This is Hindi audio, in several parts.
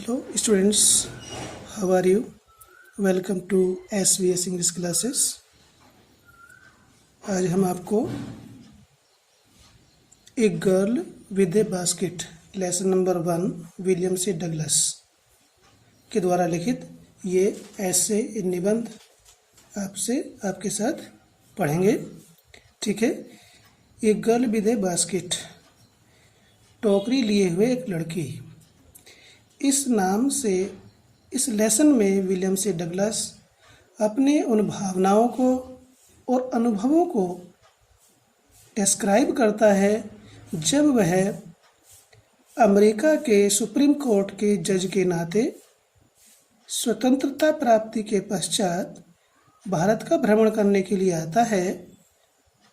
Hello students, how are you? Welcome to SVS English classes. आज हम आपको एक girl with a basket lesson number 1 William C Douglas के द्वारा लिखित ये ऐसे निबंध आपके साथ पढ़ेंगे। ठीक है। एक गर्ल विद ए बास्केट, टोकरी लिए हुए एक लड़की। इस नाम से इस लेसन में विलियम सी डगलस अपने उन भावनाओं को और अनुभवों को डिस्क्राइब करता है जब वह अमेरिका के सुप्रीम कोर्ट के जज के नाते स्वतंत्रता प्राप्ति के पश्चात भारत का भ्रमण करने के लिए आता है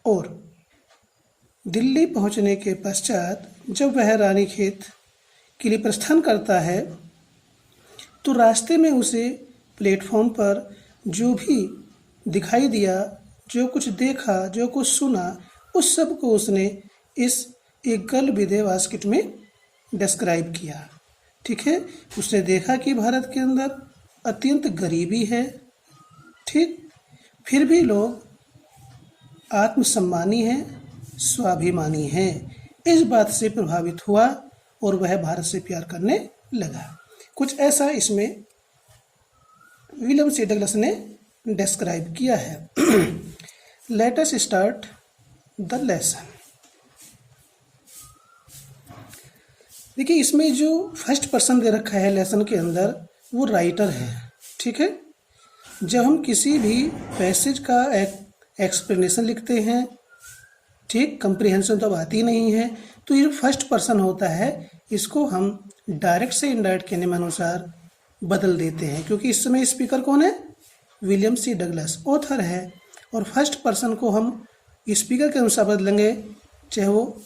और दिल्ली पहुंचने के पश्चात जब वह रानीखेत के लिए प्रस्थान करता है तो रास्ते में उसे प्लेटफॉर्म पर जो भी दिखाई दिया, जो कुछ देखा, जो कुछ सुना, उस सब को उसने इस एक गर्ल विद ए बास्केट में डिस्क्राइब किया। ठीक है। उसने देखा कि भारत के अंदर अत्यंत गरीबी है, ठीक, फिर भी लोग आत्मसम्मानी हैं, स्वाभिमानी हैं। इस बात से प्रभावित हुआ और वह भारत से प्यार करने लगा। कुछ ऐसा इसमें विलियम सी डगलस ने डिस्क्राइब किया है। Let us start the lesson. देखिए, इसमें जो फर्स्ट पर्सन दे रखा है लेसन के अंदर वो राइटर है। ठीक है। जब हम किसी भी पैसेज का एक्सप्लेनेशन लिखते हैं, ठीक, कंप्रीहेंशन तो अब आती नहीं है, तो ये फर्स्ट पर्सन होता है, इसको हम डायरेक्ट से इनडायरेक्ट कहने में अनुसार बदल देते हैं, क्योंकि इस समय स्पीकर कौन है? विलियम सी डगलस ऑथर है। और फर्स्ट पर्सन को हम स्पीकर के अनुसार बदलेंगे, चाहे वो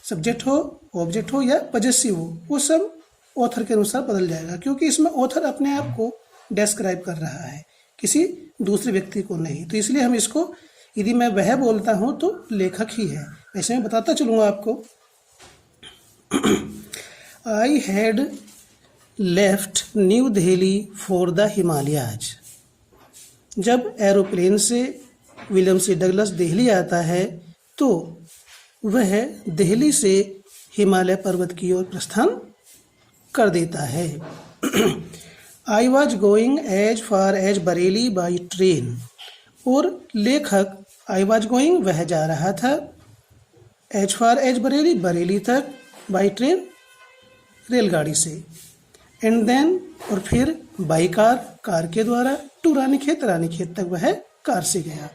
सब्जेक्ट हो, ऑब्जेक्ट हो या पजेसिव हो, वो सब ऑथर के अनुसार बदल जाएगा, क्योंकि इसमें ऑथर अपने आप को डिस्क्राइब कर रहा है, किसी दूसरे व्यक्ति को नहीं। तो इसलिए हम इसको, यदि मैं वह बोलता हूँ तो लेखक ही है। ऐसे मैं बताता चलूँगा आपको। I had left new Delhi for the Himalayas. जब एरोप्लेन से विलियम सी डगलस दिल्ली आता है तो वह दिल्ली से हिमालय पर्वत की ओर प्रस्थान कर देता है। I was going as far as Bareilly by train. और लेखक I was going, वह जा रहा था, as far as Bareilly, Bareilly तक, बाई ट्रेन, रेलगाड़ी से, एंड देन, और फिर बाई कार, कार के द्वारा, टू रानीखेत, रानीखेत तक वह कार से गया।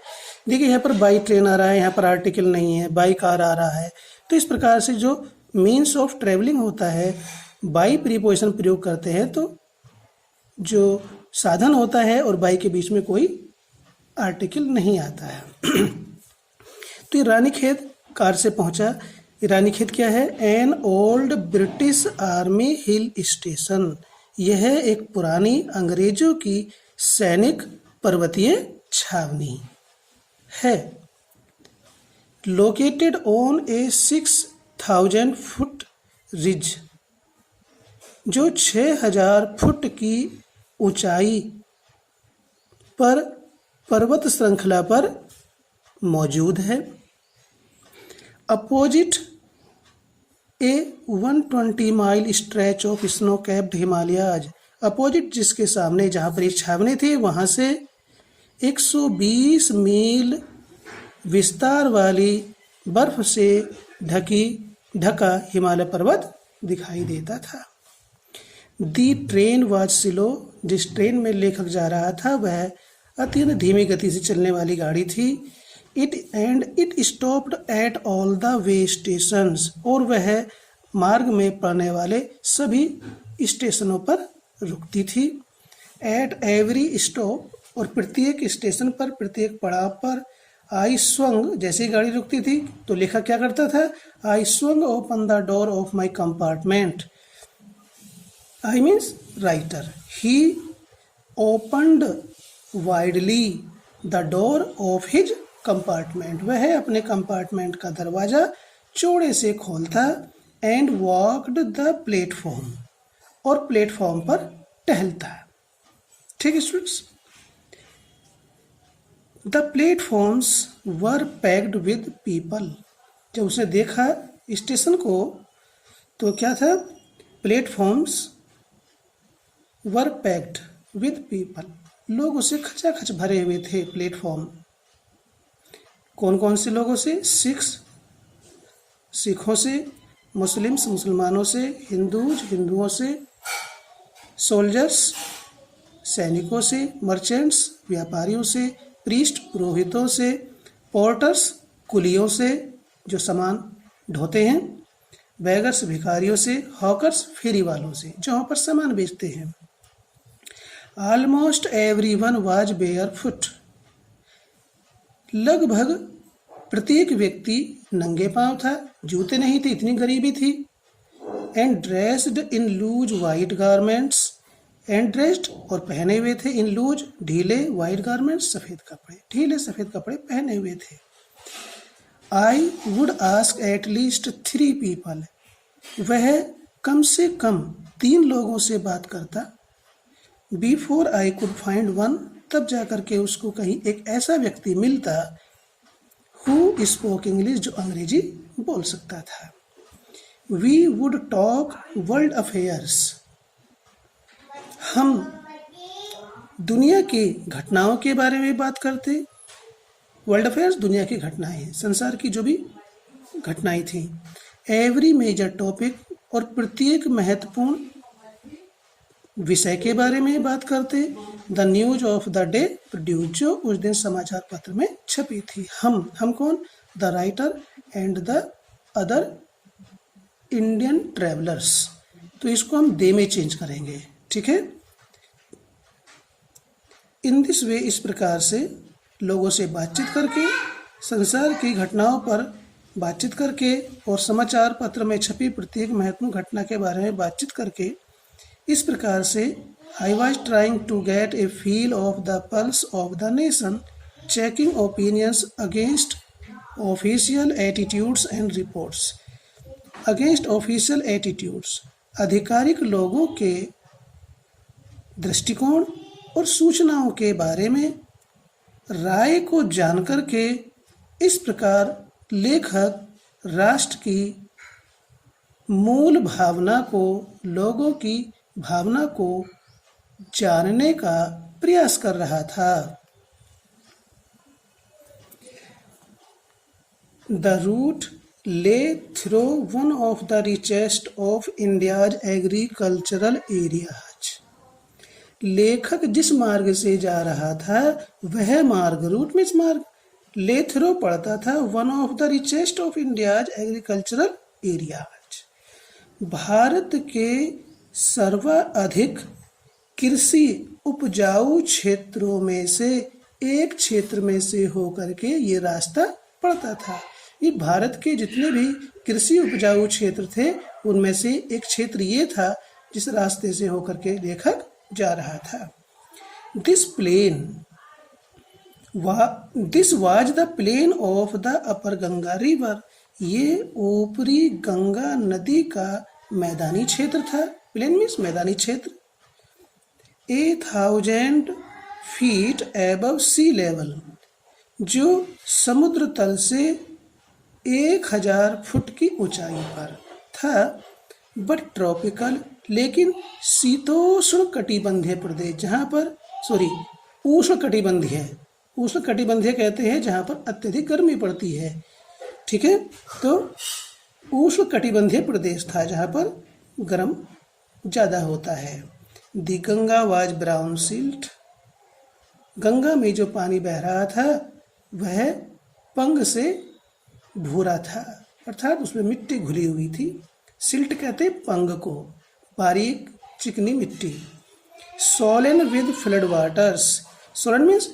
देखिए, यहाँ पर बाई ट्रेन आ रहा है, यहाँ पर आर्टिकल नहीं है, बाई कार आ रहा है। तो इस प्रकार से जो मीन्स ऑफ ट्रेवलिंग होता है, बाई प्रीपोजिशन प्रयोग करते हैं तो जो साधन होता है और बाई के बीच में कोई आर्टिकल नहीं आता है। तो ये रानीखेत कार से पहुंचा। रानीखेत क्या है? An old British army hill station. यह एक पुरानी अंग्रेजों की सैनिक पर्वतीय छावनी है। Located on A 6000 foot ridge, जो 6000 फुट की ऊंचाई पर पर्वत श्रृंखला पर मौजूद है। Opposite A 120 mile stretch of snow capped Himalayas. Opposite, जिसके सामने, जहाँ पर एक छावनी थी, वहाँ से 120 मील विस्तार वाली बर्फ से ढका हिमालय पर्वत दिखाई देता था। दी ट्रेन वाज स्लो। जिस ट्रेन में लेखक जा रहा था वह अत्यंत धीमी गति से चलने वाली गाड़ी थी। It stopped at all the way stations. और वह मार्ग में पड़ने वाले सभी स्टेशनों पर रुकती थी। एट एवरी स्टॉप, और प्रत्येक स्टेशन पर, प्रत्येक पड़ाव पर, आई स्वंग, जैसे ही गाड़ी रुकती थी तो लेखक क्या करता था? I swung open the door of my compartment. I means writer. He opened widely the door of his compartment. वह अपने कंपार्टमेंट का दरवाजा चौड़े से खोलता एंड वॉकड द प्लेटफॉर्म, और प्लेटफॉर्म पर टहलता। ठीक है students, the platforms were packed with people. जब उसने देखा स्टेशन को तो क्या था, platforms were packed with people, लोग उसे खचाखच भरे हुए थे प्लेटफॉर्म। कौन कौन से लोगों से, सिखों से, मुस्लिम्स मुसलमानों से, हिंदुओं से, सोल्जर्स सैनिकों से, मर्चेंट्स व्यापारियों से, प्रीस्ट पुरोहितों से, पोर्टर्स कुलियों से जो सामान ढोते हैं, बैगर्स भिखारियों से, हॉकर्स फेरी वालों से जो वहाँ पर सामान बेचते हैं। ऑलमोस्ट एवरीवन वाज बेयरफुट, लगभग प्रत्येक व्यक्ति नंगे पांव था, जूते नहीं थे, इतनी गरीबी थी। And dressed in loose white garments, and dressed और पहने हुए थे, इन लूज ढीले, वाइट गारमेंट्स सफ़ेद कपड़े, ढीले सफ़ेद कपड़े पहने हुए थे। I would ask at least 3 people, वह कम से कम 3 लोगों से बात करता। Before I could find one, तब जाकर के उसको कहीं एक ऐसा व्यक्ति मिलता हु स्पोक इंग्लिश, जो अंग्रेजी बोल सकता था। We would talk world affairs, हम दुनिया की घटनाओं के बारे में बात करते। वर्ल्ड अफेयर्स दुनिया की घटनाएं, संसार की जो भी घटनाएं थी। एवरी मेजर टॉपिक, और प्रत्येक महत्वपूर्ण विषय के बारे में बात करते। The news of the day produce, जो उस दिन समाचार पत्र में छपी थी। हम कौन, the writer and the other Indian travellers, तो इसको हम दे में चेंज करेंगे। ठीक है, इन दिस वे, इस प्रकार से लोगों से बातचीत करके, संसार की घटनाओं पर बातचीत करके और समाचार पत्र में छपी प्रत्येक महत्वपूर्ण घटना के बारे में बातचीत करके, इस प्रकार से I was trying to get a feel of the pulse of the nation, checking opinions against official attitudes and reports. Against official attitudes, आधिकारिक लोगों के दृष्टिकोण और सूचनाओं के बारे में राय को जानकर के, इस प्रकार लेखक राष्ट्र की मूल भावना को, लोगों की भावना को जानने का प्रयास कर रहा था। द रूट ले through one of the richest of India's agricultural areas. लेखक जिस मार्ग से जा रहा था, वह मार्ग, रूट मीन्स मार्ग, ले थ्रू पड़ता था one of the richest of India's agricultural areas, Bharat के सर्वाधिक कृषि उपजाऊ क्षेत्रों में से एक क्षेत्र में से होकर के ये रास्ता पड़ता था। ये भारत के जितने भी कृषि उपजाऊ क्षेत्र थे, उनमें से एक क्षेत्र ये था जिस रास्ते से होकर के लेखक जा रहा था। This was the plain of the upper Ganga river, ये ऊपरी गंगा नदी का मैदानी क्षेत्र था। प्लेन मीन्स मैदानी क्षेत्र। 1000 फीट एबव सी लेवल, जो समुद्र तल से 1000 फुट की ऊंचाई पर था। बट ट्रॉपिकल, लेकिन शीतोष्ण कटिबंधीय प्रदेश, जहाँ पर उष्ण कटिबंधीय कहते हैं जहाँ पर अत्यधिक गर्मी पड़ती है। ठीक है, तो उष्ण कटिबंधीय प्रदेश था जहाँ पर गर्म ज़्यादा होता है। The Ganga was brown silt, Ganga में जो पानी बह रहा था वह पंग से भूरा था, अर्थात उसमें मिट्टी घुली हुई थी। सिल्ट कहते पंग को, बारीक चिकनी मिट्टी। Swollen with flood waters, swollen means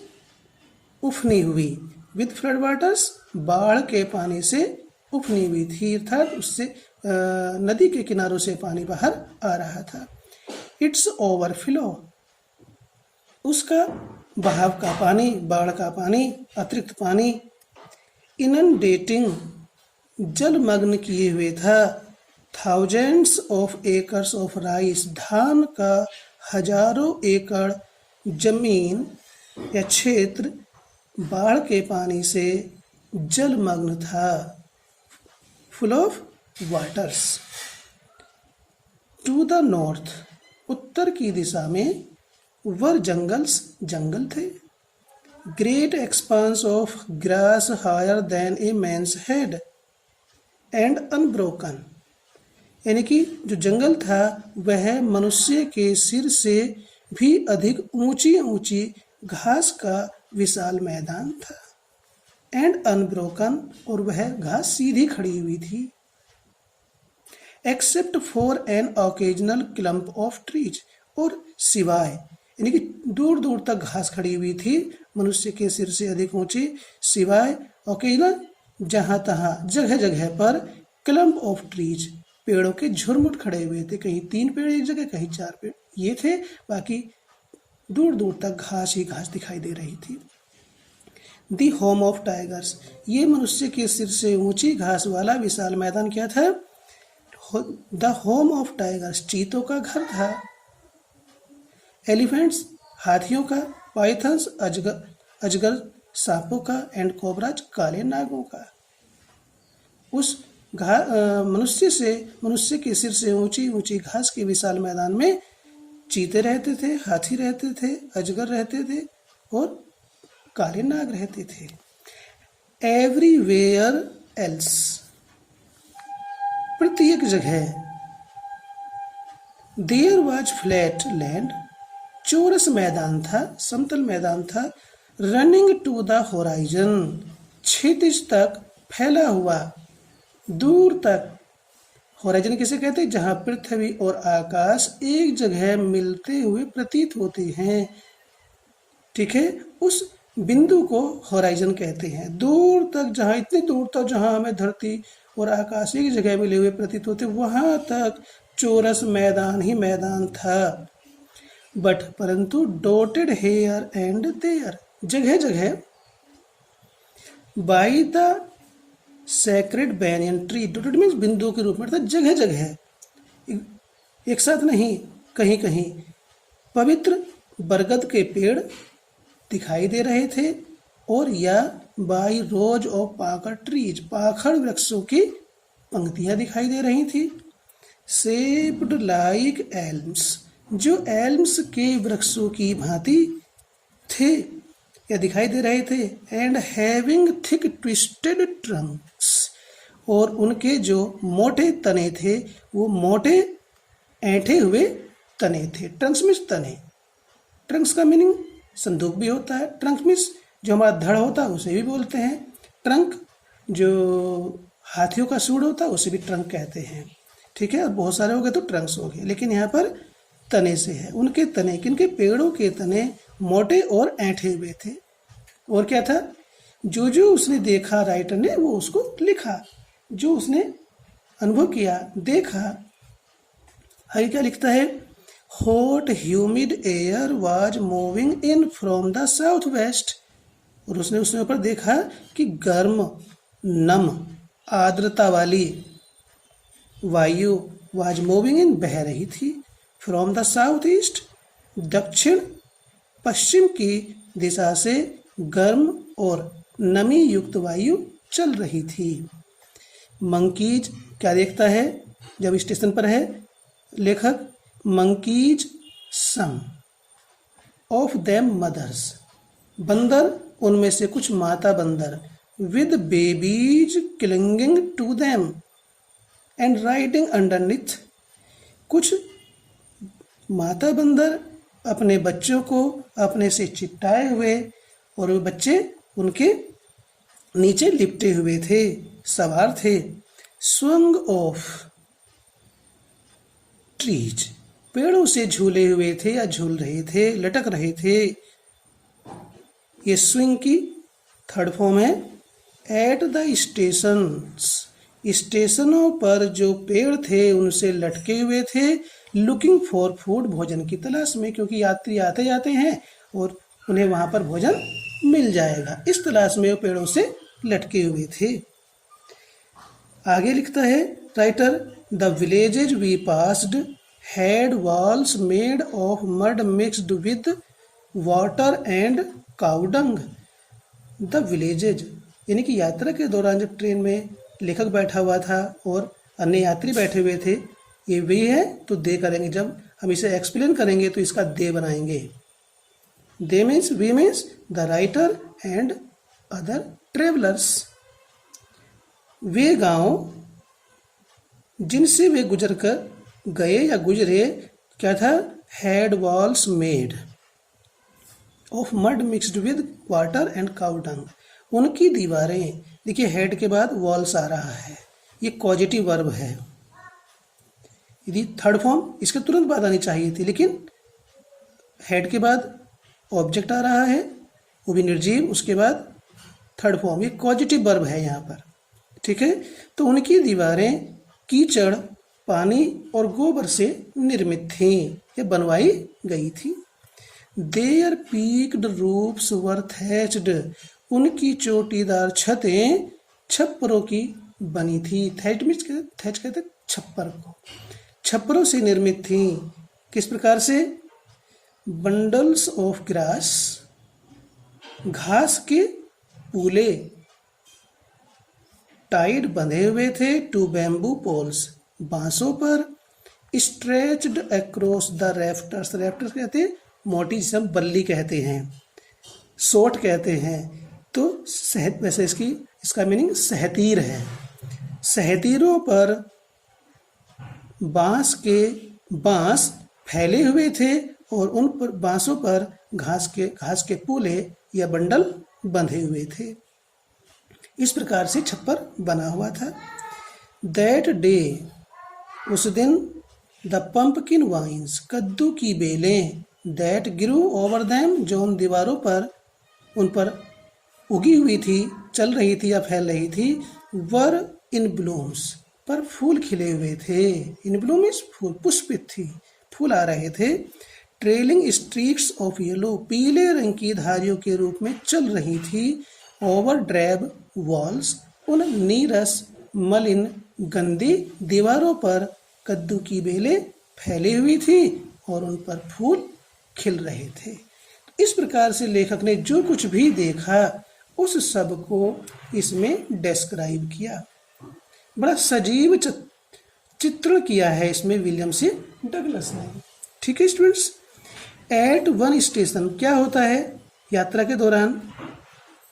उफनी हुई, विद फ्लड वाटर्स बाढ़ के पानी से उफनी हुई थी, अर्थात उससे नदी के किनारों से पानी बाहर आ रहा था। इट्स ओवरफ्लो, उसका बहाव का पानी, बाढ़ का पानी, अतिरिक्त पानी। इनंडेटिंग, जलमग्न किए हुए था। Thousands of acres of rice, धान का हजारों एकड़ जमीन या क्षेत्र बाढ़ के पानी से जलमग्न था, full of waters. To the north, उत्तर की दिशा में वर जंगल्स, जंगल थे। Great expanse of grass higher than a man's head and unbroken, यानी कि जो जंगल था वह मनुष्य के सिर से भी अधिक ऊंची ऊंची घास का विशाल मैदान था। एंड अनब्रोकन, और वह घास सीधी खड़ी हुई थी। Except for an occasional clump of trees, और सिवाय, यानी कि दूर दूर तक घास खड़ी हुई थी मनुष्य के सिर से अधिक ऊंची, सिवाय ओकेजनल, जहां तहां जगह जगह पर क्लम्प ऑफ ट्रीज, पेड़ों के झुरमुट खड़े हुए थे। कहीं 3 पेड़ एक जगह, कहीं 4 पेड़ ये थे, बाकी दूर दूर तक घास ही घास दिखाई दे रही थी। दी होम ऑफ टाइगर्स, ये मनुष्य के सिर से ऊंची घास वाला विशाल मैदान क्या था? द होम ऑफ टाइगर्स, चीतों का घर था। एलिफेंट्स, हाथियों का। पाइथन्स, अजगर सांपों का। एंड कोबराज, काले नागों का। उस मनुष्य के सिर से ऊंची ऊंची घास के विशाल मैदान में चीते रहते थे, हाथी रहते थे, अजगर रहते थे और काले नाग रहते थे। एवरीवेयर एल्स, प्रत्येक जगह। देयर वाज फ्लैट लैंड, चौरस मैदान था, समतल मैदान था। रनिंग टू द होराइजन, क्षितिज तक फैला हुआ, दूर तक। होराइजन किसे कहते हैं? जहां पृथ्वी और आकाश एक जगह मिलते हुए प्रतीत होते हैं, ठीक है, उस बिंदु को होराइजन कहते हैं। दूर तक, जहां इतनी दूर तक जहां हमें धरती और आकाश एक जगह मिले हुए प्रतीत होते, वहां तक चौरस मैदान ही मैदान था। बट, परंतु डॉटेड हेयर एंड देयर, जगह जगह by the sacred banyan tree, dotted means बिंदु के रूप में, अर्थात जगह जगह, एक साथ नहीं, कहीं कहीं पवित्र बरगद के पेड़ दिखाई दे रहे थे, और या बाई रोज ऑफ पाखड़ ट्रीज, पाखड़ वृक्षों की पंक्तियां दिखाई दे रही थी। शेप्ड लाइक एल्म्स, जो एल्म्स के वृक्षों की भांति थे या दिखाई दे रहे थे। And having thick twisted Trunks, और उनके जो मोटे तने थे वो मोटे ऐंठे हुए तने थे। ट्रंक्स मीन्स तने। ट्रंक्स का मीनिंग संदूक भी होता है। ट्रंक मीन्स जो हमारा धड़ होता है उसे भी बोलते हैं। ट्रंक जो हाथियों का सूंड होता है उसे भी ट्रंक कहते हैं, ठीक है। बहुत सारे हो गए तो ट्रंक्स हो गए, लेकिन यहाँ पर तने से है। उनके तने, किनके? पेड़ों के तने मोटे और ऐंठे हुए थे। और क्या था? जो जो उसने देखा, राइटर ने वो उसको लिखा, जो उसने अनुभव किया, देखा। आगे क्या लिखता है? Hot humid air was moving in from the south west, और उसने उसमें ऊपर देखा कि गर्म, नम, आर्द्रता वाली वायु वाज मूविंग इन, बह रही थी, फ्रॉम द साउथ ईस्ट, दक्षिण पश्चिम की दिशा से गर्म और नमी युक्त वायु चल रही थी। मंकीज क्या देखता है जब स्टेशन पर है लेखक? Monkeys some of them mothers, बंदर, उनमें से कुछ माता बंदर, with babies clinging to them and riding underneath, कुछ माता बंदर अपने बच्चों को अपने से चिपटाए हुए और वे बच्चे उनके नीचे लिपटे हुए थे, सवार थे। स्वंग ऑफ ट्रीज, पेड़ों से झूले हुए थे या झूल रहे थे, लटक रहे थे। ये स्विंग की थर्ड फॉर्म है। एट द स्टेशंस, स्टेशनों पर जो पेड़ थे उनसे लटके हुए थे। लुकिंग फॉर फूड, भोजन की तलाश में, क्योंकि यात्री आते जाते हैं और उन्हें वहां पर भोजन मिल जाएगा, इस तलाश में वो पेड़ों से लटके हुए थे। आगे लिखता है writer, the villages we passed had walls made of mud mixed with water and cowdung. The villages यानी कि यात्रा के दौरान जब ट्रेन में लेखक बैठा हुआ था और अन्य यात्री बैठे हुए थे, ये वे है तो दे करेंगे। जब हम इसे एक्सप्लेन करेंगे तो इसका दे बनाएंगे। They means we means the writer and other travellers. वे गांव जिनसे वे गुजर कर गए या गुजरे क्या था? Had walls made of mud mixed with water and cow dung. उनकी दीवारें, देखिए हेड के बाद वॉल्स आ रहा है, ये पॉजिटिव वर्ब है। यदि थर्ड फॉर्म इसके तुरंत बाद आनी चाहिए थी, लेकिन हेड के बाद ऑब्जेक्ट आ रहा है, वो भी निर्जीव, उसके बाद थर्ड फॉर्म, ये पॉजिटिव वर्ब है यहाँ पर। ठीक है, तो उनकी दीवारें कीचड़, पानी और गोबर से निर्मित थीं या बनवाई गई थी। Their peaked roofs were thatched. उनकी चोटीदार छतें छप्परों की बनी थी। थैच कहते छप्पर को, छप्परों से निर्मित थी। किस प्रकार से? बंडल्स ऑफ ग्रास, घास के पूले, टाइड बंधे हुए थे टू बैम्बू पोल्स, बांसों पर, स्ट्रेच्ड अक्रॉस द रैफ्टर्स। रैफ्टर्स कहते हैं मोटी, जिसे हम बल्ली कहते हैं, सोट कहते हैं। तो वैसे इसका मीनिंग सहतीर है। सहतीरों पर बांस फैले हुए थे और उन पर बांसों पर घास के पूले या बंडल बंधे हुए थे। इस प्रकार से छप्पर बना हुआ था। दैट डे, उस दिन, द पंपकिन वाइन्स, कद्दू की बेलें, दैट ग्रू ओवर दैम, जो उन दीवारों पर उन पर उगी हुई थी, चल रही थी या फैल रही थी, वर इन ब्लूम्स, पर फूल खिले हुए थे। इन ब्लूम इस फूल, पुष्पित थी, फूल आ रहे थे। ट्रेलिंग स्ट्रीक्स ऑफ येलो, पीले रंग की धारियों के रूप में चल रही थी। ओवर ड्रैब वॉल्स, उन नीरस मलिन गंदी दीवारों पर कद्दू की बेलें फैली हुई थी और उन पर फूल खिल रहे थे। इस प्रकार से लेखक ने जो कुछ भी देखा उस सब को इसमें डिस्क्राइब किया। बड़ा सजीव चित्रण किया है इसमें विलियम सी डगलस ने। ठीक है स्टूडेंट्स, एट वन स्टेशन क्या होता है? यात्रा के दौरान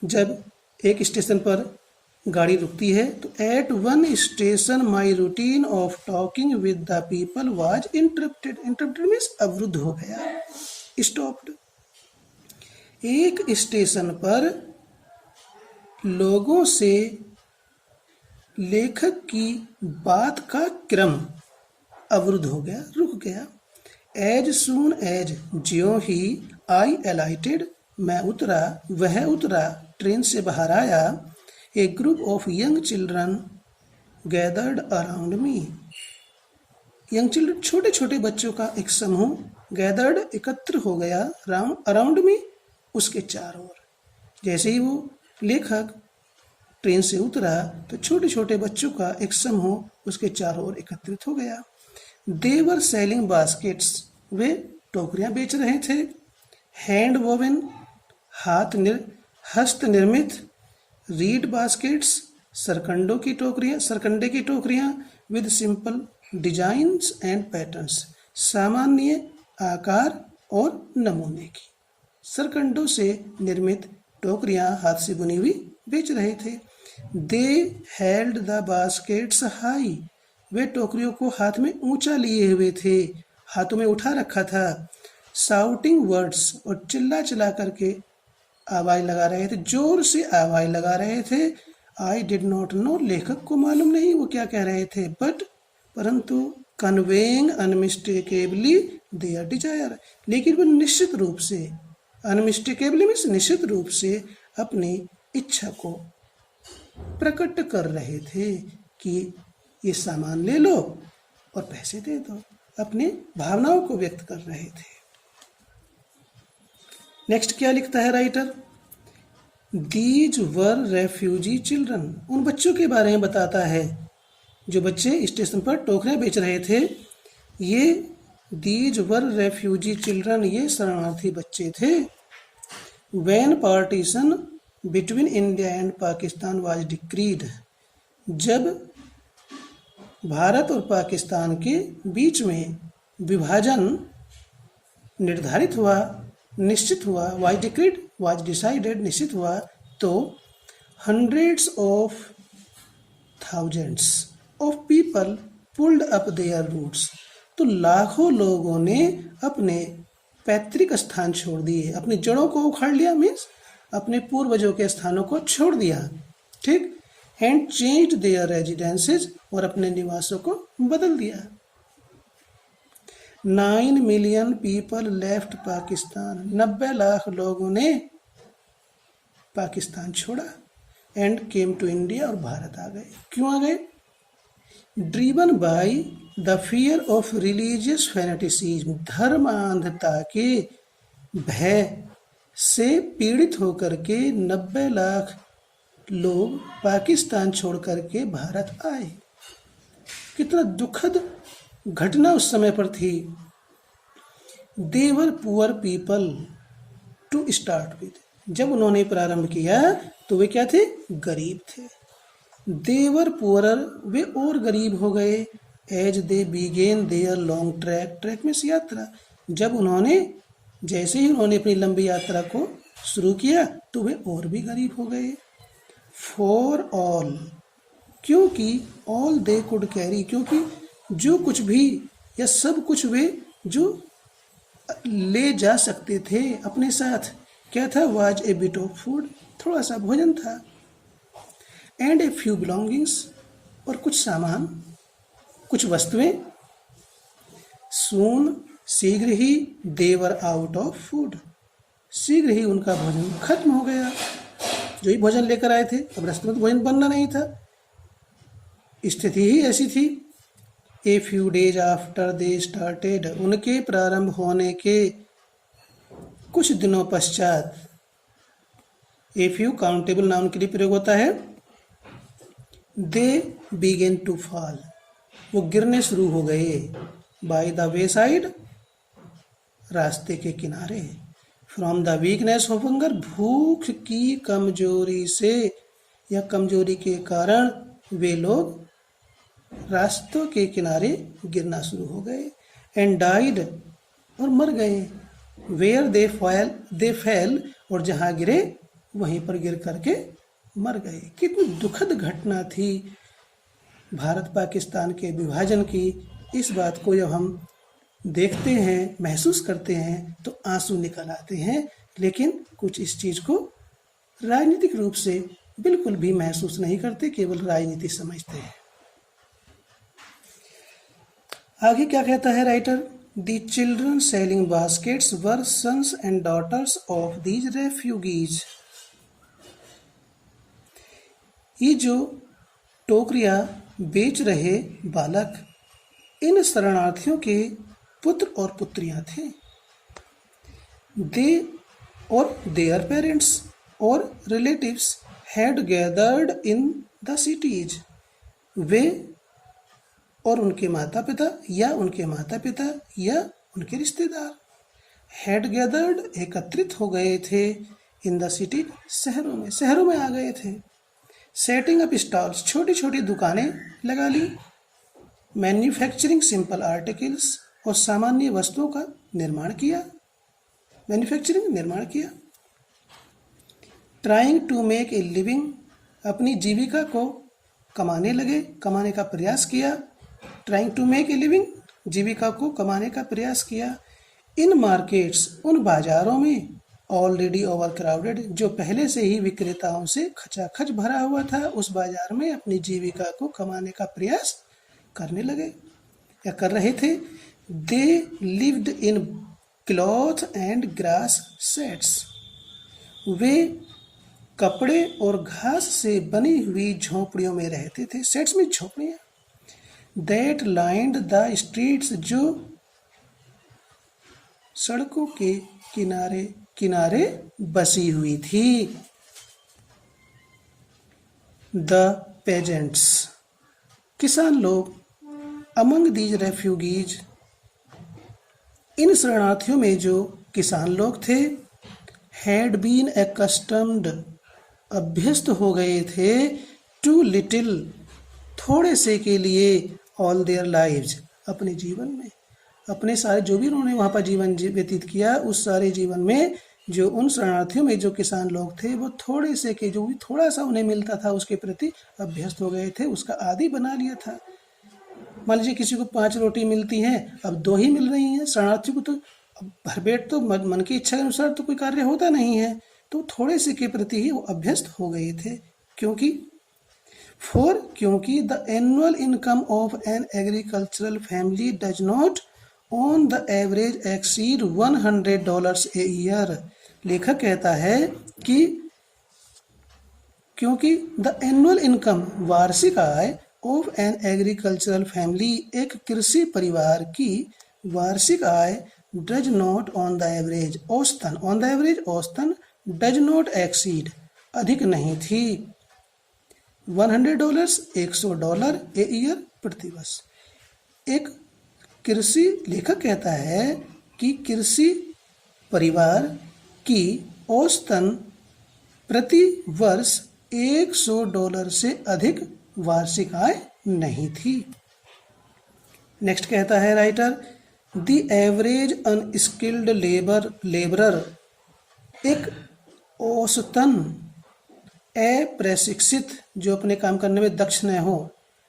जब एक स्टेशन पर गाड़ी रुकती है तो at one station my routine of talking with the people was interrupted. Interrupted means अवरुद्ध हो गया, स्टॉप्ड। एक स्टेशन पर लोगों से लेखक की बात का क्रम अवरुद्ध हो गया, रुक गया। एज सून एज, ज्यों ही, आई अलाइटेड, मैं उतरा, वह उतरा, ट्रेन से बाहर आया। A group of young children gathered around me. Young children, छोटे छोटे बच्चों का एक समूह, गैदर्ड, एकत्र हो गया, अराउंड मी, उसके चारों ओर। जैसे ही वो लेखक ट्रेन से उतरा तो छोटे छोटे बच्चों का एक समूह उसके चारों ओर एकत्रित हो गया। देवर सेलिंग बास्केट्स, वे टोकरियां बेच रहे थे। हैंड वोवन, हस्त निर्मित। रीड बास्केट्स, सरकंडे की टोकरियां। With simple designs and patterns, सामान्य आकार और नमूने की। सरकंडों से निर्मित टोकरियां हाथ से बुनी हुई बेच रहे थे। They held the baskets high, वे टोकरियों को हाथ में ऊंचा लिए हुए थे, हाथों में उठा रखा था। साउटिंग वर्ड्स, और चिल्ला चिल्ला करके आवाज लगा रहे थे, जोर से आवाज लगा रहे थे। आई डिड नॉट नो, लेखक को मालूम नहीं वो क्या कह रहे थे। बट, परंतु, कन्वेइंग अनमिस्टेकेबली देयर डिजायर, लेकिन वो निश्चित रूप से, अनमिस्टेकेबली मीन्स निश्चित रूप से, अपनी इच्छा को प्रकट कर रहे थे कि ये सामान ले लो और पैसे दे दो। अपनी भावनाओं को व्यक्त कर रहे थे। नेक्स्ट क्या लिखता है writer? These were refugee children, उन बच्चों के बारे में बताता है जो बच्चे स्टेशन पर टोकरियाँ बेच रहे थे, ये दीज वर रेफ्यूजी चिल्ड्रन, ये शरणार्थी बच्चे थे। When partition between India and Pakistan was decreed, जब भारत और पाकिस्तान के बीच में विभाजन निर्धारित हुआ, निश्चित हुआ, वाज डिक्रीड, वाज डिसाइडेड, निश्चित हुआ, तो hundreds of thousands of people pulled up their roots, तो लाखों लोगों ने अपने पैतृक स्थान छोड़ दिए, अपनी जड़ों को उखाड़ लिया, मीन्स अपने पूर्वजों के स्थानों को छोड़ दिया, ठीक। एंड चेंज्ड देयर रेजिडेंसेज, और अपने निवासों को बदल दिया। 9 million people left Pakistan, 90 lakh लोगों ने पाकिस्तान छोड़ा। एंड केम टू इंडिया, और भारत आ गए। क्यों आ गए? Driven by the fear of religious fanaticism, धर्म अंधता के भय से पीड़ित होकर के 90 लाख लोग पाकिस्तान छोड़ करके भारत आए। कितना दुखद घटना उस समय पर थी। They were poor people to start with, जब उन्होंने प्रारंभ किया तो वे क्या थे? गरीब थे। देवर पुअरर, वे और गरीब हो गए। As they began their long trek, trek में से यात्रा, जब उन्होंने, जैसे ही उन्होंने अपनी लंबी यात्रा को शुरू किया तो वे और भी गरीब हो गए। फॉर ऑल, क्योंकि ऑल दे कुड कैरी, क्योंकि जो कुछ भी या सब कुछ वे जो ले जा सकते थे अपने साथ, क्या था? Was a bit of food, थोड़ा सा भोजन था। एंड ए फ्यू बिलोंगिंग्स, और कुछ सामान, कुछ वस्तुएं। सून, शीघ्र ही, देवर आउट ऑफ फूड, शीघ्र ही उनका भोजन खत्म हो गया। जो ही भोजन लेकर आए थे, अब रास्ते में तो भोजन बनना नहीं था, स्थिति ही ऐसी थी। A few days after they started, उनके प्रारंभ होने के कुछ दिनों पश्चात, ए फ्यू काउंटेबल नाउन के लिए प्रयोग होता है। दे बिगेन टू फॉल, वो गिरने शुरू हो गए। बाय द वे साइड, रास्ते के किनारे। From the weakness of hunger, भूख की कमजोरी से या कमजोरी के कारण वे लोग रास्तों के किनारे गिरना शुरू हो गए। एंड डाइड, और मर गए। वेयर दे फेल, और जहाँ गिरे वहीं पर गिर करके मर गए। कितनी दुखद घटना थी भारत पाकिस्तान के विभाजन की। इस बात को जब हम देखते हैं, महसूस करते हैं तो आंसू निकल आते हैं, लेकिन कुछ इस चीज़ को राजनीतिक रूप से बिल्कुल भी महसूस नहीं करते, केवल राजनीति समझते हैं। आगे क्या कहता है writer? The children selling baskets were sons and daughters of these refugees, ये जो टोकरियां बेच रहे बालक इन शरणार्थियों के पुत्र और पुत्रियां थे। दे और देयर पेरेंट्स और relatives had gathered in the cities, वे और उनके माता पिता या उनके रिश्तेदार, हैड गैदर्ड, एकत्रित हो गए थे, इन द सिटी, शहरों में आ गए थे। सेटिंग अप स्टॉल्स, छोटी छोटी दुकानें लगा ली। मैन्युफैक्चरिंग सिंपल आर्टिकल्स, और सामान्य वस्तुओं का निर्माण किया, निर्माण किया। Trying to make a living, अपनी जीविका को कमाने लगे, कमाने का प्रयास किया। Trying to make a living, जीविका को कमाने का प्रयास किया। इन मार्केट्स, उन बाजारों में, ऑलरेडी ओवर क्राउडेड, जो पहले से ही विक्रेताओं से खचाखच भरा हुआ था, उस बाजार में अपनी जीविका को कमाने का प्रयास करने लगे या कर रहे थे। They lived in cloth and grass sets, वे कपड़े और घास से बनी हुई झोपड़ियों में रहते थे। सेट्स में झोपड़ियाँ। दैट लाइंड द स्ट्रीट्स, जो सड़कों के किनारे बसी हुई थी। द पेजेंट्स, किसान लोग अमंग दीज रेफ्यूगीज, इन शरणार्थियों में जो किसान लोग थे, हैड बीन एक्स्टम्ड, अभ्यस्त हो गए थे, टू लिटिल, थोड़े से के लिए, ऑल देयर लाइव्स, अपने जीवन में, अपने सारे जो भी उन्होंने वहाँ पर जीवन व्यतीत किया, उस सारे जीवन में जो उन शरणार्थियों में जो किसान लोग थे, वो थोड़े से के जो भी थोड़ा सा उन्हें मिलता था उसके प्रति अभ्यस्त हो गए थे, उसका आदी बना लिया था। मान लीजिए किसी को 5 रोटी मिलती हैं, अब 2 ही मिल रही हैं। शरणार्थी को तो भरपेट तो मन की इच्छा के अनुसार तो कोई कार्य होता नहीं है, तो थोड़े से के प्रति ही वो अभ्यस्त हो गए थे। क्योंकि the annual income of an agricultural family does not on the average exceed $100 a year. लेखक कहता है कि क्योंकि द एनुअल इनकम, वार्षिक आय, ऑफ एन एग्रीकल्चरल फैमिली, एक कृषि परिवार की वार्षिक आय, does not on the average, औसतन, डज नॉट एक्सीड, अधिक नहीं थी, $100, $100 ए ईयर, प्रतिवर्ष। एक कृषि, लेखक कहता है कि कृषि परिवार की औसतन प्रति वर्ष $100 से अधिक वार्षिक आय नहीं थी। नेक्स्ट कहता है writer, the average unskilled labourer, एक औसतन अप्रशिक्षित, जो अपने काम करने में दक्ष न हो,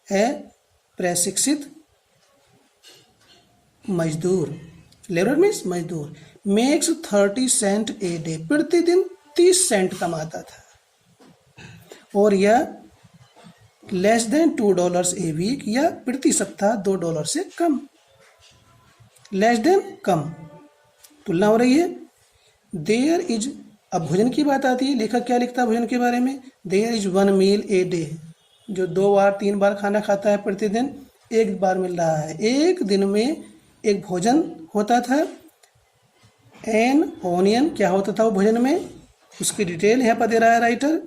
अप्रशिक्षित मजदूर, लेबर मीन्स मजदूर, मेक्स 30 सेंट ए डे, प्रतिदिन 30 सेंट कमाता था, और यह लेस देन $2 ए वीक, या प्रति सप्ताह $2 से कम, लेस देन कम, तुलना हो रही है। देयर इज, अब भोजन की बात आती है, लेखक क्या लिखता है भोजन के बारे में, there is 1 meal a day, जो 2 बार 3 बार खाना खाता है प्रतिदिन, 1 बार मिल रहा है, एक दिन में एक भोजन होता था। एन ऑनियन, क्या होता था वो भोजन में, उसकी डिटेल यहाँ पर दे रहा है राइटर,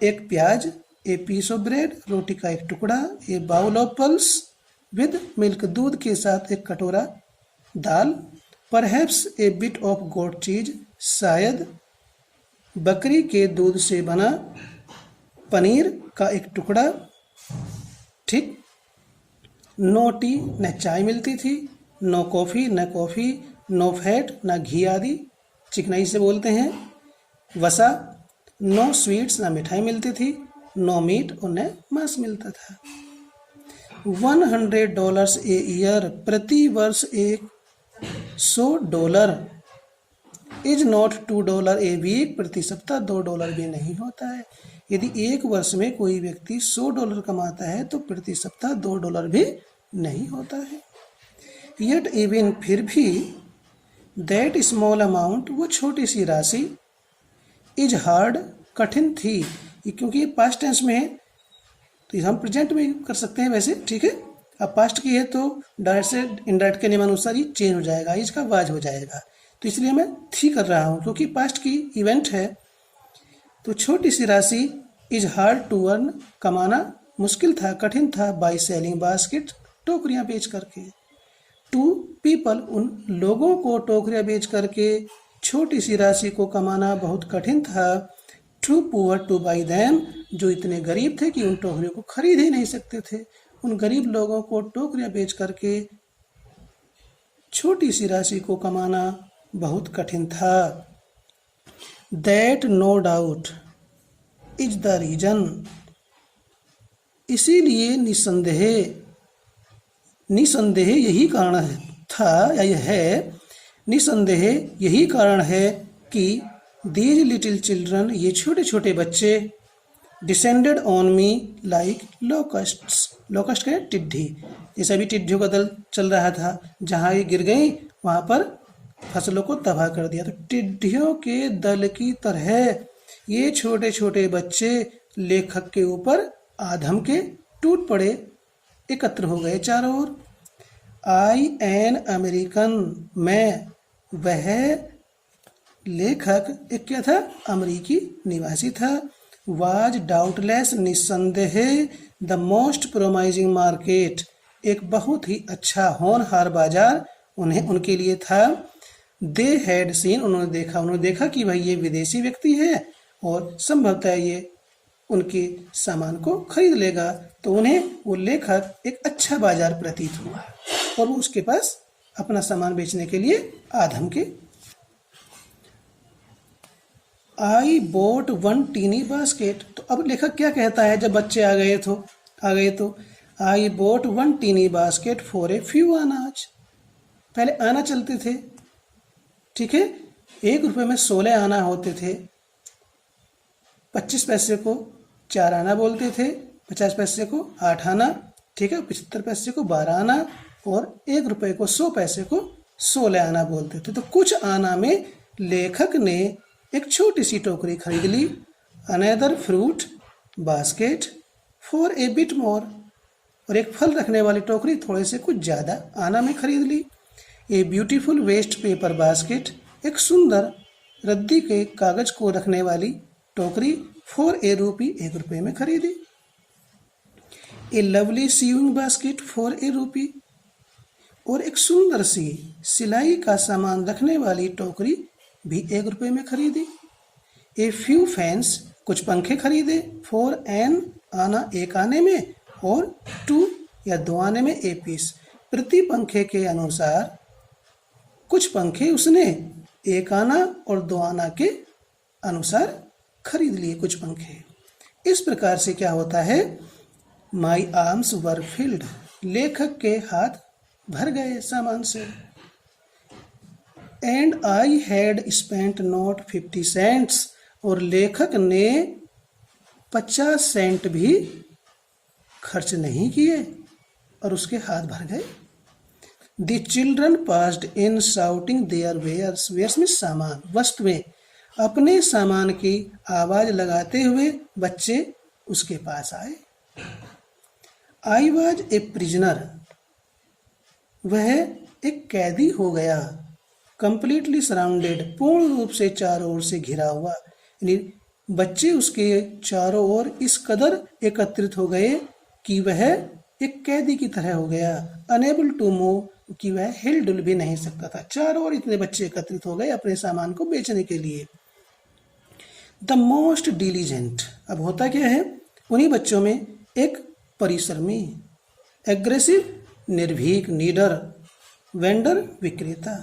एक प्याज, ए पीस ऑफ ब्रेड, रोटी का एक टुकड़ा, a bowl of pulse with milk, दूध के साथ एक कटोरा दाल, perhaps a bit of goat cheese, शायद बकरी के दूध से बना पनीर का एक टुकड़ा, ठीक। नो टी, न चाय मिलती थी, नो कॉफ़ी, न कॉफ़ी, नो फैट, न घी आदि, चिकनाई से बोलते हैं, वसा, नो स्वीट्स, न मिठाई मिलती थी, नो मीट, और न मांस मिलता था। $100 ए ईयर, प्रति वर्ष $100, इज नॉट $2 ए वीक, प्रति सप्ताह $2 भी नहीं होता है। यदि एक वर्ष में कोई व्यक्ति $100 कमाता है तो प्रति सप्ताह $2 भी नहीं होता है। येट इवन, फिर भी, दैट स्मॉल अमाउंट, वो छोटी सी राशि, इज हार्ड, कठिन थी, क्योंकि ये पास्ट टेंस में है तो हम प्रेजेंट में कर सकते हैं वैसे, ठीक है। अब पास्ट की है तो डायरेक्ट से इनडायरेक्ट के नियमानुसार ही चेंज हो जाएगा, इसका वाज हो जाएगा, तो इसलिए मैं थी कर रहा हूँ क्योंकि पास्ट की इवेंट है। तो छोटी सी राशि, इज हार्ड टू अर्न, कमाना मुश्किल था, कठिन था, बाय सेलिंग बास्केट, टोकरियाँ बेच करके, टू पीपल, उन लोगों को टोकरियाँ बेच करके छोटी सी राशि को कमाना बहुत कठिन था, too poor to buy them, जो इतने गरीब थे कि उन टोकरियों को खरीद ही नहीं सकते थे, उन गरीब लोगों को टोकरियाँ बेच करके छोटी सी राशि को कमाना बहुत कठिन था। That no doubt is the reason, इसीलिए निसंदेह यही कारण है, था या यह है, निसंदेह यही कारण है कि दीज लिटिल चिल्ड्रन, ये छोटे छोटे बच्चे, descended on me like locusts, locust क्या है, टिड्डी, जैसे अभी टिड्डियों का दल चल रहा था, जहाँ ये गिर गई वहाँ पर फसलों को तबाह कर दिया, तो टिड्डियों के दल की तरह ये छोटे छोटे बच्चे लेखक के ऊपर आधम के टूट पड़े, एकत्र हो गए चारों ओर। आई एन अमेरिकन, मैं, वह लेखक एक क्या था, अमेरिकी निवासी था। वाज डाउटलेस निस्संदेह द मोस्ट प्रोमाइजिंग मार्केट, एक बहुत ही अच्छा होनहार बाजार उनके लिए था। दे हैड सीन, उन्होंने देखा कि भाई ये विदेशी व्यक्ति है और संभवतः ये उनके सामान को खरीद लेगा, तो उन्हें वो लेखक एक अच्छा बाजार प्रतीत हुआ और वो उसके पास अपना सामान बेचने के लिए आ धमके। आई बोट वन टीनी बास्केट, तो अब लेखक क्या कहता है जब बच्चे आ गए तो I bought one tiny basket for a few annas. पहले आना चलते थे, ठीक है, 1 रुपये में 16 आना होते थे, 25 पैसे को 4 आना बोलते थे, 50 पैसे को 8 आना, ठीक है, 75 पैसे को 12 आना और 1 रुपये को 100 पैसे को 16 आना बोलते थे। तो कुछ आना में लेखक ने एक छोटी सी टोकरी खरीद ली, another fruit basket for a bit more, और एक फल रखने वाली टोकरी थोड़े से कुछ ज़्यादा आना में खरीद ली। A beautiful waste paper basket, एक सुंदर रद्दी के कागज को रखने वाली टोकरी फॉर ए रूपी, 1 रुपये में खरीदी। A lovely sewing basket for a rupee, और एक सुंदर सी सिलाई का सामान रखने वाली टोकरी भी 1 रुपये में खरीदी। ए फ्यू फैंस, कुछ पंखे खरीदे, फॉर एन आना, 1 आने में, और 2 या 2 आने में ए पीस, प्रति पंखे के अनुसार कुछ पंखे उसने 1 आना और 2 आना के अनुसार खरीद लिए कुछ पंखे। इस प्रकार से क्या होता है, माई आर्म्स वर फिल्ड, लेखक के हाथ भर गए सामान से। And I had spent not 50 cents, और लेखक ने 50 सेंट भी खर्च नहीं किए और उसके हाथ भर गए। The children passed in shouting their wares, wares में सामान, वस्तुएं, अपने सामान की आवाज लगाते हुए बच्चे उसके पास आए। आई वॉज ए प्रिजनर, वह एक कैदी हो गया। कंप्लीटली सराउंडेड, पूर्ण रूप से चारों ओर से घिरा हुआ, यानी बच्चे उसके चारों ओर इस कदर एकत्रित हो गए कि वह एक कैदी की तरह हो गया। अनेबल टू मूव, कि वह हिल डुल भी नहीं सकता था। चारों ओर इतने बच्चे एकत्रित हो गए अपने सामान को बेचने के लिए। द मोस्ट डिलीजेंट, अब होता क्या है, उन्हीं बच्चों में एक परिश्रमी, एग्रेसिव निर्भीक, नीडर, वेंडर विक्रेता,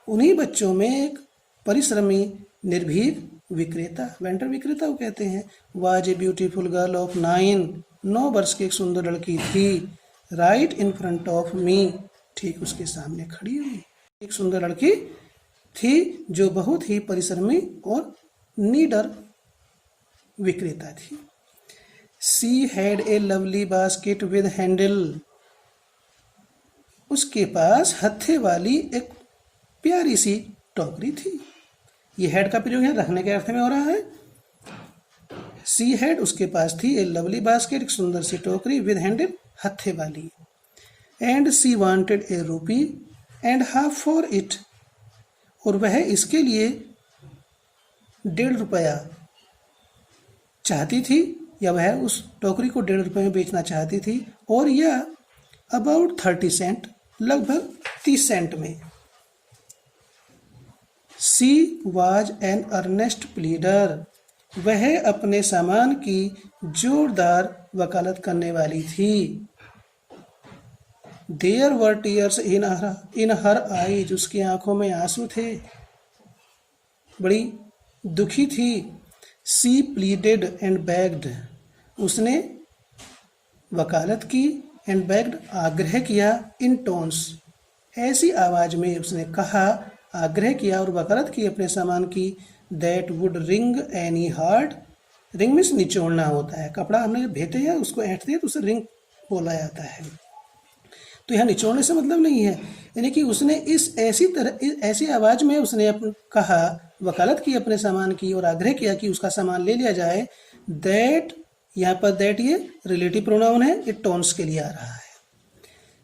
उन्हीं बच्चों में एक परिश्रमी निर्भीक विक्रेता, वेंडर विक्रेता वो कहते हैं। Was a beautiful girl of 9 वर्ष की एक सुंदर लड़की थी। Right in front of me, ठीक उसके सामने खड़ी हुई एक सुंदर लड़की थी जो बहुत ही परिश्रमी और नीडर विक्रेता थी। She had a lovely basket with handle, उसके पास हत्थे वाली एक प्यारी सी टोकरी थी। ये हैड का प्रयोग यहाँ रखने के अर्थ में हो रहा है। सी हैड, उसके पास थी, ए लवली बास्केट, एक सुंदर सी टोकरी, विद हैंडल, हत्थे वाली। And C wanted A rupee and half for it, और वह इसके लिए 1.5 रुपया चाहती थी, या वह उस टोकरी को 1.5 रुपये में बेचना चाहती थी, और यह अबाउट 30 सेंट, लगभग 30 सेंट में। She was an earnest pleader, वह अपने सामान की जोरदार वकालत करने वाली थी। There were tears in her eyes, उसकी आंखों में आंसू थे, बड़ी दुखी थी। सी प्लीडेड एंड बेग्ड, उसने वकालत की, एंड बेग्ड, आग्रह किया, इन टोन्स, ऐसी आवाज में उसने कहा, आग्रह किया और वकालत की अपने सामान की, that would ring any heart, ring में निचोड़ना होता है, कपड़ा हमने भेते हैं उसको ऐंठते हैं तो उसे रिंग बोला जाता है। तो यहाँ निचोड़ने से मतलब नहीं है, यानी कि उसने इस ऐसी आवाज में उसने कहा, वकालत की अपने सामान की और आग्रह किया कि उसका सामान ले लिया जाए। दैट, यहाँ पर दैट ये रिलेटिव प्रोनाउन है, ये टोन्स के लिए आ रहा है।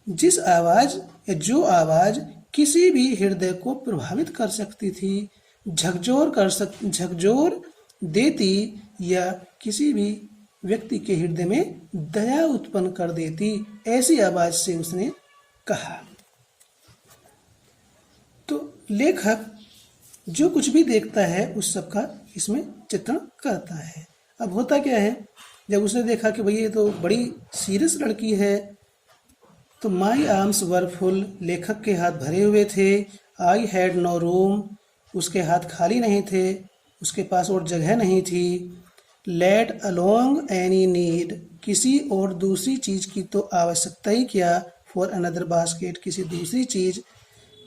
जिस आवाज या जो आवाज किसी भी हृदय को प्रभावित कर सकती थी, झकझोर देती या किसी भी व्यक्ति के हृदय में दया उत्पन्न कर देती, ऐसी आवाज से उसने कहा। तो लेखक जो कुछ भी देखता है उस सब का इसमें चित्रण करता है। अब होता क्या है, जब उसने देखा कि भाई ये तो बड़ी सीरियस लड़की है, तो माई आर्म्स वर फुल, लेखक के हाथ भरे हुए थे। आई हैड नो रूम, उसके हाथ खाली नहीं थे, उसके पास और जगह नहीं थी। लेट अलोंग एनी नीड, किसी और दूसरी चीज की तो आवश्यकता ही क्या। फॉर अनदर बास्केट, किसी दूसरी चीज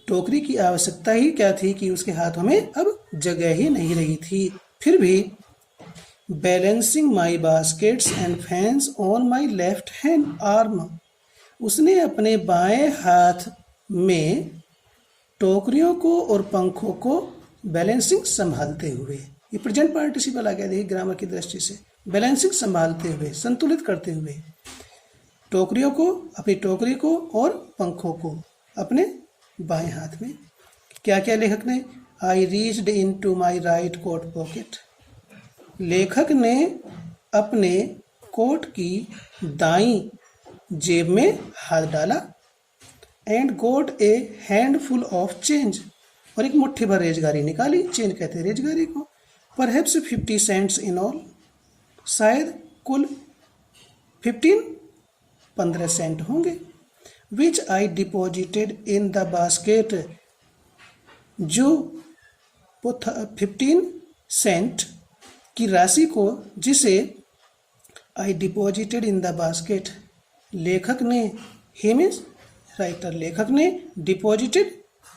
टोकरी की आवश्यकता ही क्या थी कि उसके हाथों में अब जगह ही नहीं रही थी। फिर भी balancing my baskets and fans on my left hand arm, उसने अपने बाएं हाथ में टोकरियों को और पंखों को बैलेंसिंग संभालते हुए, ये प्रेजेंट पार्टिसिपल आ गया देखिए ग्रामर की दृष्टि से, बैलेंसिंग संभालते हुए, संतुलित करते हुए, टोकरियों को, अपनी टोकरी को और पंखों को अपने बाएं हाथ में। क्या क्या लेखक ने, I reached into my right coat pocket, लेखक ने अपने कोट की दाईं जेब में हाथ डाला। And got a handful of change, और एक मुट्ठी भर रेजगारी निकाली, चेंज कहते हैं रेजगारी को। परहैप्स 50 सेंट्स इन ऑल, शायद कुल 15 सेंट होंगे। विच आई डिपॉजिटेड इन द बास्केट, जो 15 सेंट की राशि को, जिसे आई डिपॉजिटेड इन द बास्केट, लेखक ने, ही मीन्स राइटर, लेखक ने डिपॉजिटेड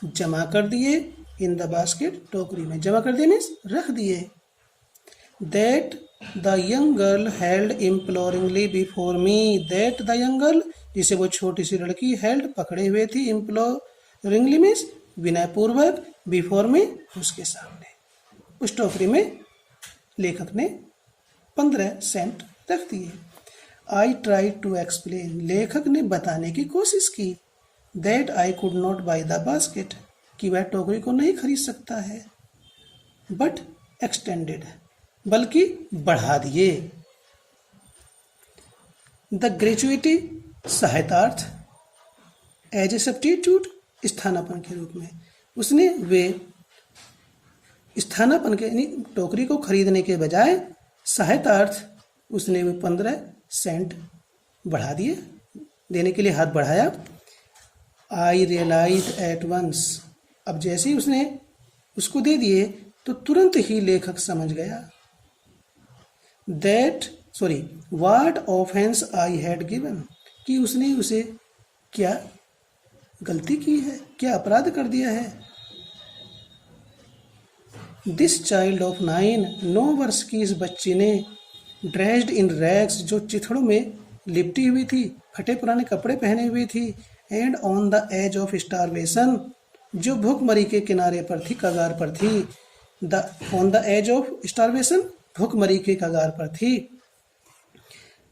जमा कर दिए, इन द बास्केट टोकरी में जमा कर दिए मीन्स रख दिए। That the young girl held imploringly before me, that the young girl, जिसे वो छोटी सी लड़की हेल्ड पकड़े हुए थी, इम्प्लोरिंगली मीन्स विनयपूर्वक, बिफोर में उसके सामने, उस टोकरी में लेखक ने 15 सेंट रख दिए। आई ट्राई टू एक्सप्लेन, लेखक ने बताने की कोशिश की, that I could not by the basket, कि वह टोकरी को नहीं खरीद सकता है, बट एक्सटेंडेड, बल्कि बढ़ा दिए। द ग्रेचुइटी, सहायतार्थ, एज ए सब्स्टिट्यूट, स्थानापन्न के रूप में, उसने वे स्थानापन्न के यानी टोकरी को खरीदने के बजाय सहायतार्थ उसने वे 15 सेंट बढ़ा दिए, देने के लिए हाथ बढ़ाया। आई रियलाइज एट वंस, अब जैसे ही उसने उसको दे दिए तो तुरंत ही लेखक समझ गया, what offence I had given, कि उसने उसे क्या गलती की है, क्या अपराध कर दिया है। दिस चाइल्ड ऑफ 9, 9 वर्ष की इस बच्ची ने, ड्रेस्ड इन रैग्स, जो चिथड़ों में लिपटी हुई थी, फटे पुराने कपड़े पहने हुई थी, and on the edge of starvation, जो भूखमरी के किनारे पर थी, कगार पर थी। On the edge of starvation, भूखमरी के कगार पर थी।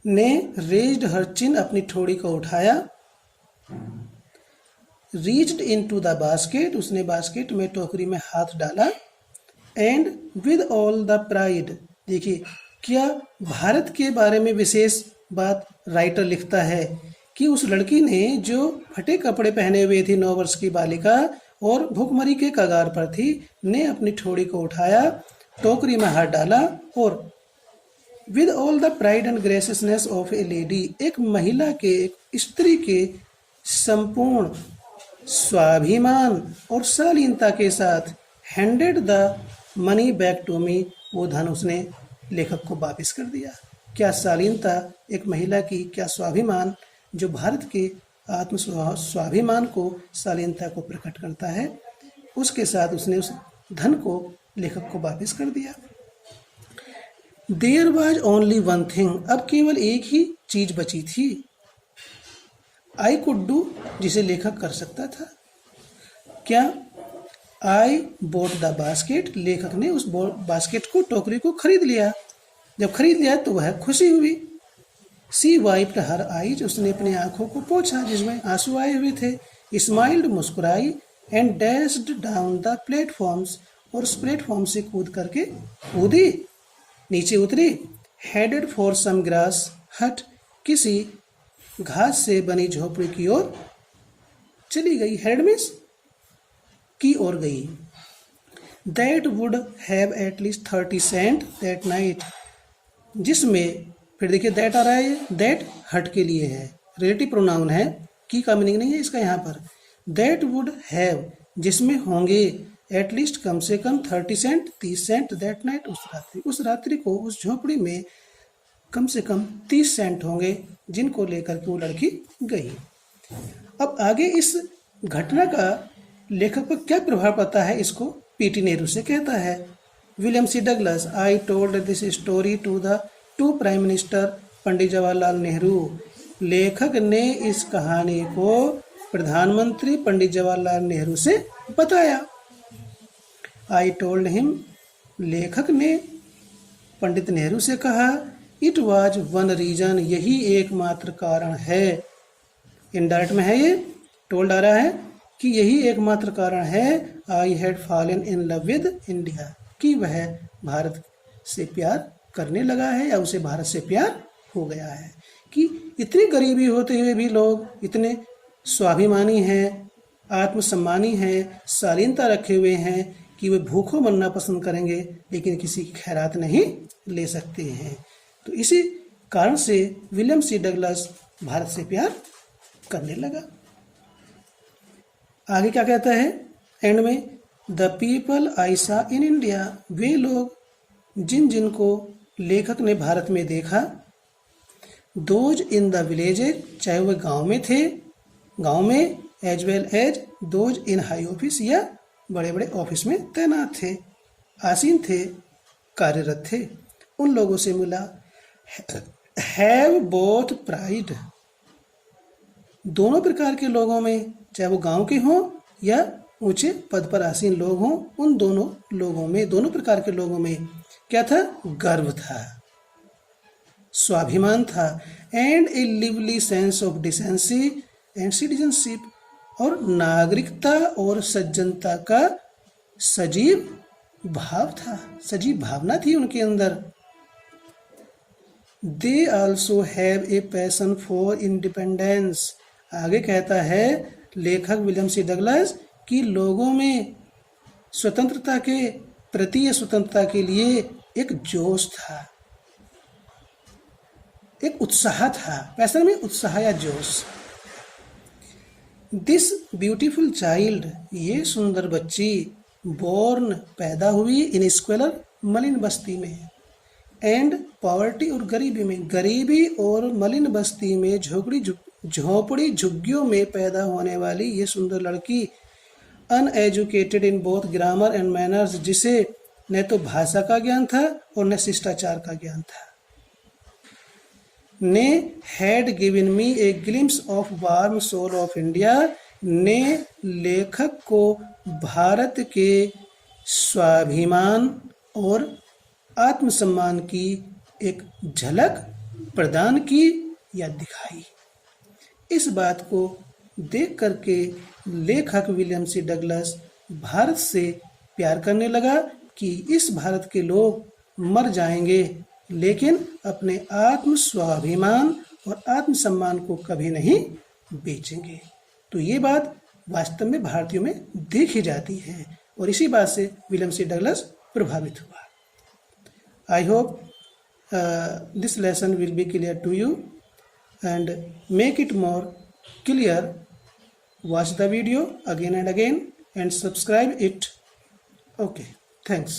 ने रेज्ड हर चिन, अपनी ठोड़ी को उठाया। Reached into the basket, उसने बास्केट में, टोकरी में हाथ डाला। And with all the pride, देखिए क्या भारत के बारे में विशेष बात राइटर लिखता है कि उस लड़की ने जो फटे कपड़े पहने हुए थी, 9 वर्ष की बालिका और भूखमरी के कगार पर थी, ने अपनी ठोड़ी को उठाया, टोकरी में हाथ डाला और with all the pride and graciousness of a lady, एक महिला के, एक स्त्री के संपूर्ण स्वाभिमान और शालीनता के साथ handed the money back to me, वो धन उसने लेखक को वापस कर दिया। क्या शालीनता एक महिला की, क्या स्वाभिमान, जो भारत के आत्म स्वाभिमान को, शालीनता को प्रकट करता है, उसके साथ उसने उस धन को लेखक को वापस कर दिया। There was only one thing, अब केवल एक ही चीज बची थी। आई कुड डू, जिसे लेखक कर सकता था। क्या? आई बोट द बास्केट, लेखक ने उस बास्केट को, टोकरी को खरीद लिया। जब खरीद लिया तो वह खुशी हुई। सी वाइप्ड हर आईज, उसने अपनी आंखों को पोंछा जिसमें आंसू आए हुए थे। स्माइल्ड, मुस्कुराई। And dashed down the platforms, और उस प्लेटफॉर्म से कूद करके कूदी। नीचे उतरी, हेडेड फॉर सम ग्रास हट, किसी घास से बनी झोपड़ी की ओर चली गई। हेड मीन्स की ओर गई। That would have at least 30 cent that night, जिसमें फिर देखिए दैट आ रहा है, दैट हट के लिए है, रिलेटिव प्रोनाउन है, की का मीनिंग नहीं है इसका यहाँ पर। दैट वुड हैव, जिसमें होंगे, एटलीस्ट कम से कम 30 सेंट 30 सेंट दैट नाइट, उस रात्रि को उस झोपड़ी में कम से कम 30 सेंट होंगे, जिनको लेकर के वो लड़की गई। अब आगे इस घटना का लेखक पर क्या प्रभाव पड़ता है, इसको पीटी नेहरू से कहता है। William C Douglas, I told this story to the to prime minister Pandit Jawaharlal Nehru. लेखक ने इस कहानी को प्रधानमंत्री पंडित जवाहरलाल नेहरू से बताया। आई टोल्ड हिम, लेखक ने पंडित नेहरू से कहा, इट वॉज वन रीजन, यही एकमात्र कारण है। इनडायरेक्ट में है ये, टोल्ड आ रहा है कि यही एकमात्र कारण है, I had fallen in love with India, कि वह भारत से प्यार करने लगा है या उसे भारत से प्यार हो गया है। कि इतनी गरीबी होते हुए भी लोग इतने स्वाभिमानी हैं, आत्मसम्मानी हैं, शालीनता रखे हुए हैं कि वे भूखों मरना पसंद करेंगे लेकिन किसी की खैरात नहीं ले सकते हैं। तो इसी कारण से विलियम सी डगलस भारत से प्यार करने लगा। आगे क्या कहता है एंड में, द पीपल आई सा इन इंडिया, वे लोग जिनको लेखक ने भारत में देखा, दोज इन द विलेजेज, चाहे वह गांव में थे, गांव में, as well as those in high office, या बड़े बड़े ऑफिस में तैनात थे, आसीन थे, कार्यरत थे, उन लोगों से मिला। हैव बोथ प्राइड, दोनों प्रकार के लोगों में, चाहे वो गांव के हों या ऊंचे पद पर आसीन लोग हों, उन दोनों लोगों में, दोनों प्रकार के लोगों में क्या था, गर्व था, स्वाभिमान था, and A lively sense of decency and citizenship, और नागरिकता और सज्जनता का सजीव भाव था, सजीव भावना थी उनके अंदर। They also have a passion for independence, आगे कहता है लेखक विलियम सी डगलस कि लोगों में स्वतंत्रता के प्रति या स्वतंत्रता के लिए एक जोश था, एक उत्साह था, पैशन में उत्साह या जोश। दिस ब्यूटीफुल चाइल्ड, ये सुंदर बच्ची, बोर्न, पैदा हुई, इन स्क्वेलर, मलिन बस्ती में, एंड पॉवर्टी, और गरीबी में, गरीबी और मलिन बस्ती में, झोपड़ी झुग्गियों में पैदा होने वाली ये सुंदर लड़की, uneducated in both grammar and manners, जिसे न तो भाषा का ज्ञान था और न शिष्टाचार का ज्ञान था, ने had given me a glimpse of warm soul of India, ने लेखक को भारत के स्वाभिमान और आत्मसम्मान की एक झलक प्रदान की या दिखाई। इस बात को देख करके लेखक विलियम सी डगलस भारत से प्यार करने लगा कि इस भारत के लोग मर जाएंगे लेकिन अपने आत्म स्वाभिमान और आत्मसम्मान को कभी नहीं बेचेंगे। तो ये बात वास्तव में भारतीयों में देखी जाती है और इसी बात से विलियम सी डगलस प्रभावित हुआ। I hope this lesson will be clear to you, and make it more clear. Watch the video again and again and subscribe it. Okay, thanks.